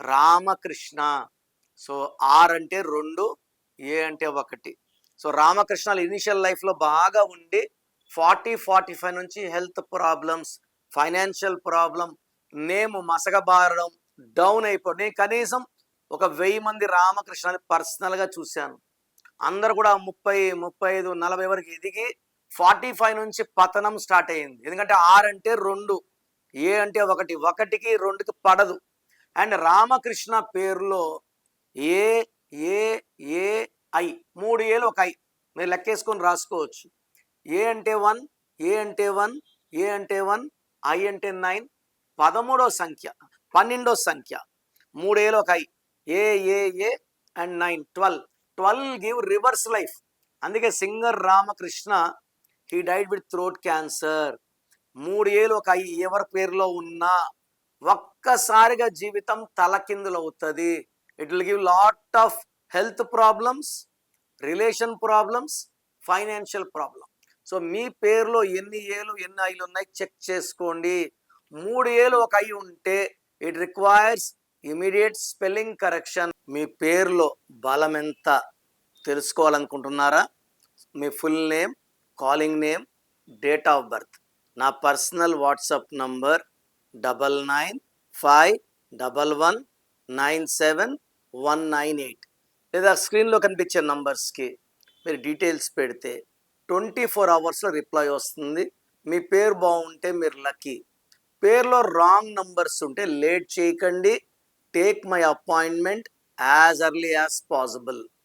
Ramakrishna. So are అంటే 2, ఏ అంటే 1. So రామకృష్ణలు initial లైఫ్లో బాగా ఉండి 40-45 నుంచి health problems, financial problem, name మసకబారడం, డౌన్ అయిపోయి, నేను కనీసం ఒక 1000 మంది రామకృష్ణని పర్సనల్గా చూశాను. అందరు కూడా 30, 35, 40 వరకు ఎదిగి 45 నుంచి పతనం స్టార్ట్ అయ్యింది. ఎందుకంటే ఆర్ అంటే 2, ఏ అంటే 1, 1కి 2కి పడదు. అండ్ రామకృష్ణ పేరులో ఏ ఏ ఏ ఐ 3 ఏలు ఒక ఐ మీరు లెక్కేసుకొని రాసుకోవచ్చు. ఏ అంటే 1, ఏ అంటే 1, ఏ అంటే 1, ఐ అంటే 9, 13వ సంఖ్య, 12వ సంఖ్య, 3 ఏలు ఒక I, A A A and 9, 12 give reverse life. అందుకే singer Ramakrishna he died with throat cancer. 3 ఏలు ఒక ఐ ఎవరి పేరులో ఉన్నా ఒక్కసారిగా జీవితం తలకిందులవుతుంది. It will give lot of health problems, relation problems, financial problem. So మీ పేరులో ఎన్ని ఏలు ఎన్ని ఐలు ఉన్నాయి చెక్ చేసుకోండి. 3 ఏలు ఒక ఐ ఉంటే it requires immediate spelling correction. మీ పేరులో బలం ఎంత తెలుసుకోవాలనుకుంటున్నారా? మీ full name, calling name, date of birth, నా పర్సనల్ వాట్సాప్ నంబర్ 9951119798 లేదా స్క్రీన్లో కనిపించే నంబర్స్కి మీరు డీటెయిల్స్ పెడితే 24 అవర్స్లో రిప్లై వస్తుంది. మీ పేరు బాగుంటే మీరు లక్కీ. పేరులో రాంగ్ నంబర్స్ ఉంటే లేట్ చేయకండి. Take my appointment as early as possible.